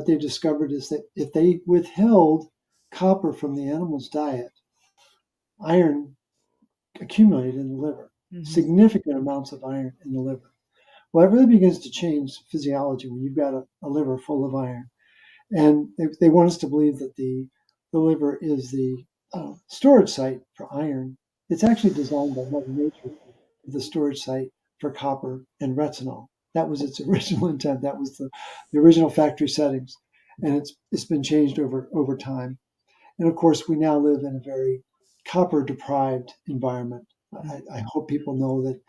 what they discovered is that if they withheld copper from the animal's diet, iron accumulated in the liver, significant amounts of iron in the liver. Well, it really begins to change physiology when you've got a liver full of iron. And they want us to believe that the liver is the storage site for iron. It's actually designed by Mother Nature, the storage site for copper and retinol. That was its original intent. That was the original factory settings. And it's been changed over time. And of course, we now live in a very copper-deprived environment. I hope people know that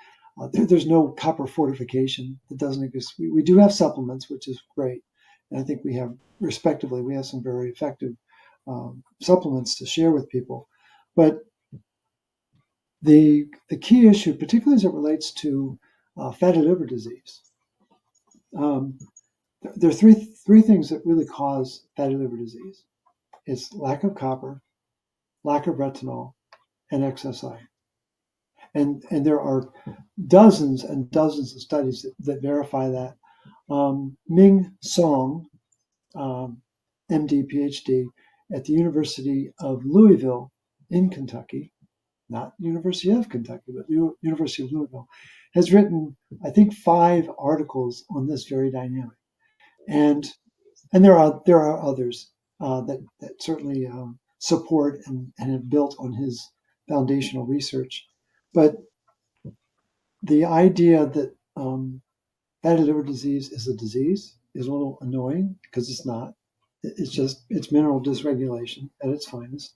there's no copper fortification that doesn't exist. We do have supplements, which is great. And I think we have some very effective supplements to share with people. But the key issue, particularly as it relates to fatty liver disease, there are three things that really cause fatty liver disease. It's lack of copper, lack of retinol, and excess iron. And there are dozens and dozens of studies that verify that. Ming Song, MD, PhD, at the University of Louisville in Kentucky, not University of Kentucky, but University of Louisville, has written, I think, 5 articles on this very dynamic. And there are others that certainly support and have built on his foundational research. But the idea that fatty liver disease is a disease is a little annoying because it's not. It's mineral dysregulation at its finest.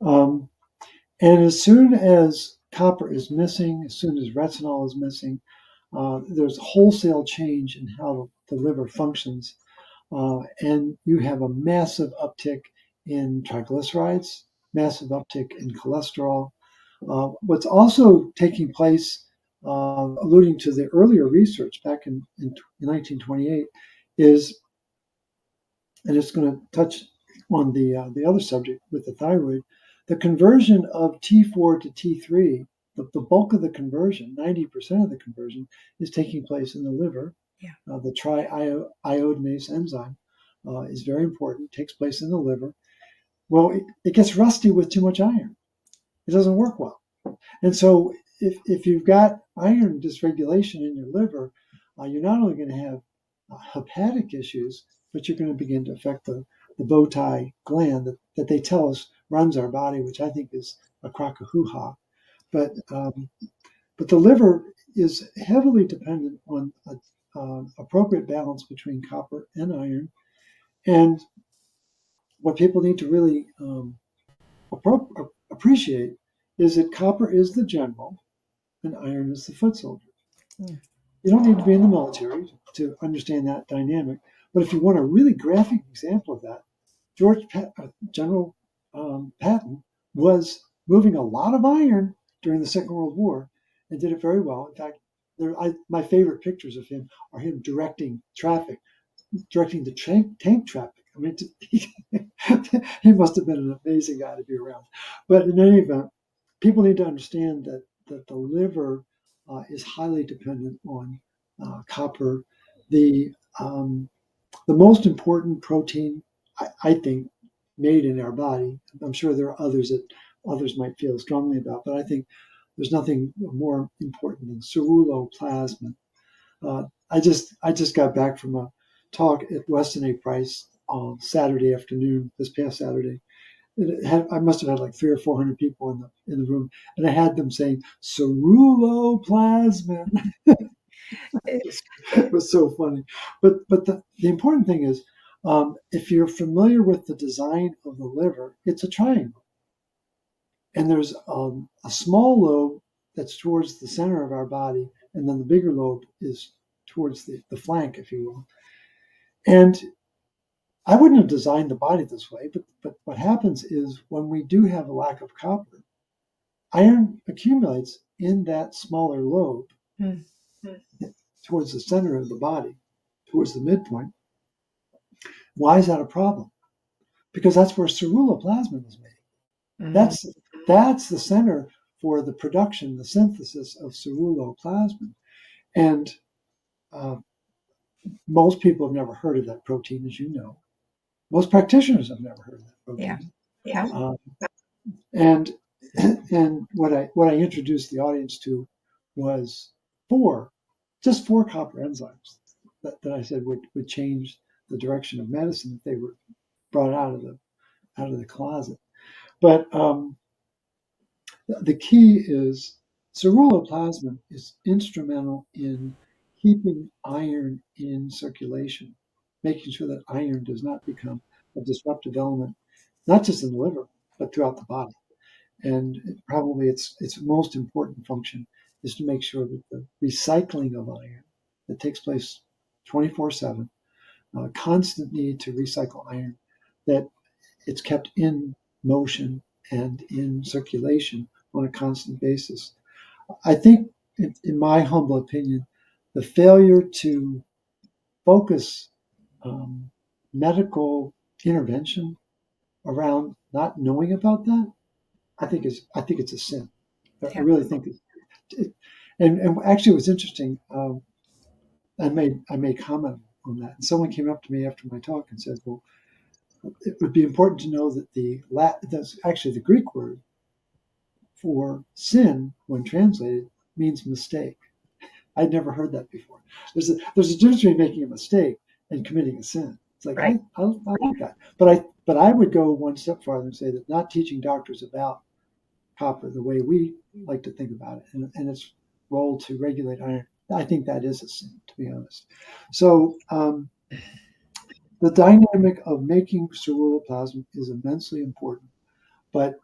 And as soon as copper is missing, as soon as retinol is missing, there's a wholesale change in how the liver functions. And you have a massive uptick in triglycerides, massive uptick in cholesterol. What's also taking place, alluding to the earlier research back in 1928, is, and it's going to touch on the other subject with the thyroid, the conversion of T4 to T3, the bulk of the conversion, 90% of the conversion, is taking place in the liver. Yeah. The triiodinase enzyme is very important, takes place in the liver. Well, it gets rusty with too much iron. It doesn't work well. And so if you've got iron dysregulation in your liver, you're not only going to have hepatic issues, but you're going to begin to affect the bow tie gland that they tell us runs our body, which I think is a crock of hoo-ha. But the liver is heavily dependent on appropriate balance between copper and iron. And what people need to really appreciate is that copper is the general and iron is the foot soldier. Mm. You don't need to be in the military to understand that dynamic. But if you want a really graphic example of that, General Patton was moving a lot of iron during the Second World War and did it very well. In fact, my favorite pictures of him are him directing the tank traffic. I mean, he must have been an amazing guy to be around. But in any event, people need to understand that the liver is highly dependent on copper. The most important protein, I think, made in our body. I'm sure there are others that others might feel strongly about, but I think there's nothing more important than ceruloplasmin. I just got back from a talk at Weston A. Price on Saturday afternoon, this past Saturday. I must have had like 300 or 400 people in the room, and I had them saying ceruloplasmin. It was so funny. But the important thing is, if you're familiar with the design of the liver, it's a triangle. And there's a small lobe that's towards the center of our body, and then the bigger lobe is towards the flank, if you will. And I wouldn't have designed the body this way, but what happens is when we do have a lack of copper, iron accumulates in that smaller lobe towards the center of the body, towards the midpoint. Why is that a problem? Because that's where ceruloplasmin is made. Mm-hmm. That's the center for the production, the synthesis of ceruloplasmin. And most people have never heard of that protein, as you know. Most practitioners have never heard of that Yeah. protein. Yeah. And and what I introduced the audience to was just four copper enzymes that I said would change the direction of medicine if they were brought out of the closet. But the key is ceruloplasmin is instrumental in keeping iron in circulation, making sure that iron does not become a disruptive element, not just in the liver, but throughout the body. And probably its most important function is to make sure that the recycling of iron that takes place 24/7, constant need to recycle iron, that it's kept in motion and in circulation on a constant basis. I think, in my humble opinion, the failure to focus um, medical intervention around not knowing about that, I think it's a sin. I Yeah. really think it, and actually, it was interesting. I made comment on that, and someone came up to me after my talk and said, "Well, it would be important to know that that's actually the Greek word for sin, when translated, means mistake." I'd never heard that before. There's a difference between making a mistake and committing a sin. It's like Right. I like that, but I would go one step farther and say that not teaching doctors about copper the way we like to think about it and its role to regulate iron, I think that is a sin, to be honest. So the dynamic of making ceruloplasmin is immensely important, but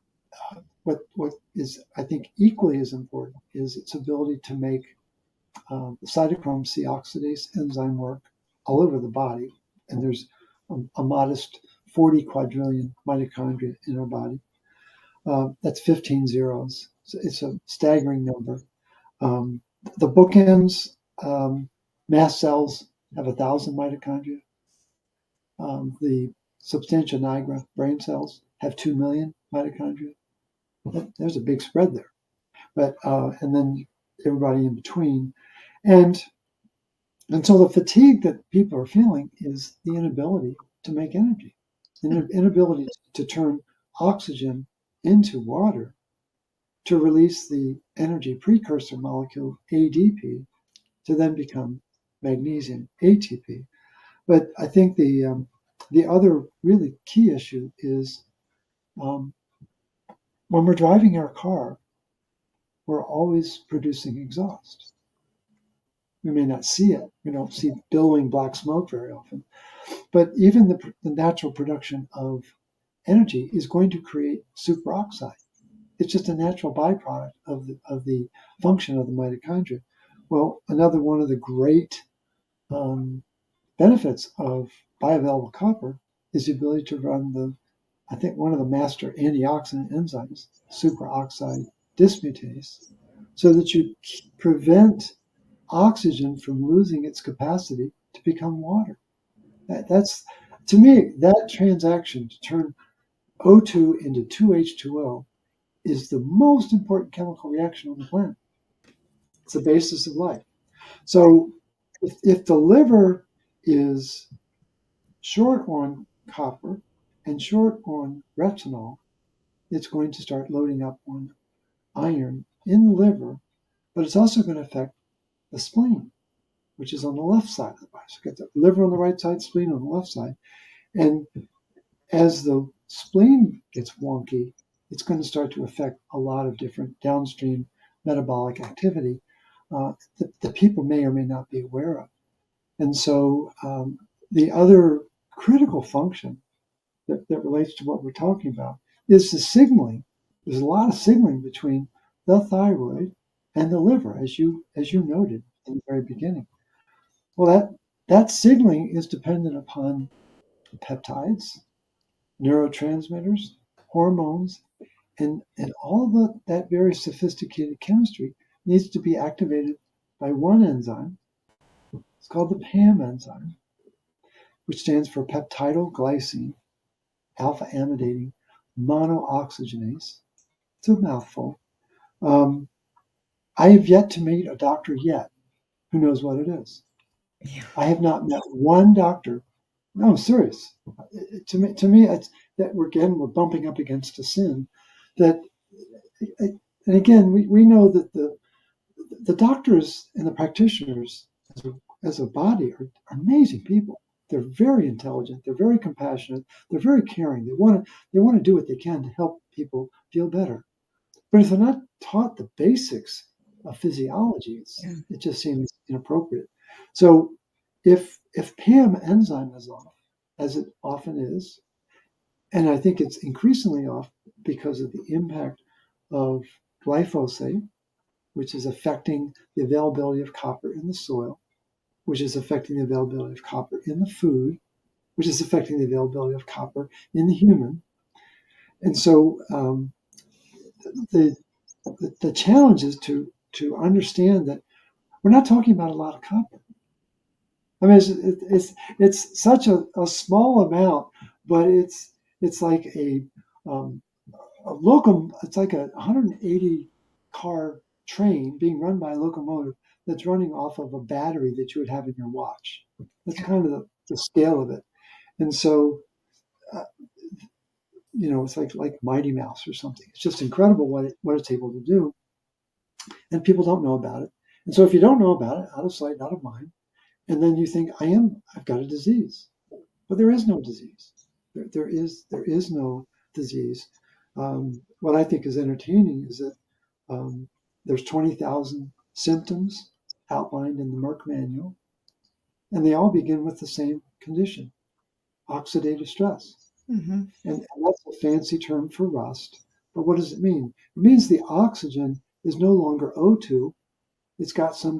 what is, I think, equally as important is its ability to make the cytochrome C oxidase enzyme work all over the body. And there's a modest 40 quadrillion mitochondria in our body. That's 15 zeros. So it's a staggering number. Um, the bookends, mast cells have 1,000 mitochondria. The substantia nigra brain cells have 2 million mitochondria. There's a big spread there. But and then everybody in between. And And so the fatigue that people are feeling is the inability to make energy, the inability to turn oxygen into water to release the energy precursor molecule ADP to then become magnesium ATP. But I think the other really key issue is um, when we're driving our car, we're always producing exhaust. We may not see it. We don't see billowing black smoke very often. But even the natural production of energy is going to create superoxide. It's just a natural byproduct of the function of the mitochondria. Well, another one of the great um, benefits of bioavailable copper is the ability to run I think, one of the master antioxidant enzymes, superoxide dismutase, so that you prevent oxygen from losing its capacity to become water. That's, to me, that transaction to turn O2 into 2H2O is the most important chemical reaction on the planet. It's the basis of life. So if the liver is short on copper and short on retinol, it's going to start loading up on iron in the liver, but it's also going to affect the spleen, which is on the left side of the body. So you got the liver on the right side, spleen on the left side. And as the spleen gets wonky, it's going to start to affect a lot of different downstream metabolic activity that people may or may not be aware of. And so the other critical function that relates to what we're talking about is the signaling. There's a lot of signaling between the thyroid and the liver, as you noted in the very beginning. Well, that signaling is dependent upon peptides, neurotransmitters, hormones, and all that very sophisticated chemistry needs to be activated by one enzyme. It's called the PAM enzyme, which stands for peptidoglycine alpha amidating monooxygenase. It's a mouthful. I have yet to meet a doctor yet who knows what it is. Yeah. I have not met one doctor. No, I'm serious. To me, it's that we're bumping up against a sin. That, and again, we know that the doctors and the practitioners as a body are amazing people. They're very intelligent. They're very compassionate. They're very caring. They want to do what they can to help people feel better. But if they're not taught the basics of physiology, Yeah. it just seems inappropriate. So if PAM enzyme is off, as it often is, and I think it's increasingly off because of the impact of glyphosate, which is affecting the availability of copper in the soil, which is affecting the availability of copper in the food, which is affecting the availability of copper in the human. And so the, the challenge is to understand that we're not talking about a lot of copper. I mean, it's such a small amount, but it's like um, a it's like a 180 car train being run by a locomotive that's running off of a battery that you would have in your watch. That's Yeah. kind of the scale of it. And so, uh, it's like Mighty Mouse or something. It's just incredible what it's able to do, and people don't know about it. And so, if you don't know about it, out of sight, out of mind, and then you think I've got a disease, but there is no disease. There is no disease. What I think is entertaining is that um, there's 20,000 symptoms outlined in the Merck manual, and they all begin with the same condition: oxidative stress. Hmm. And that's a fancy term for rust. But what does it mean? It means the oxygen is no longer O2, it's got some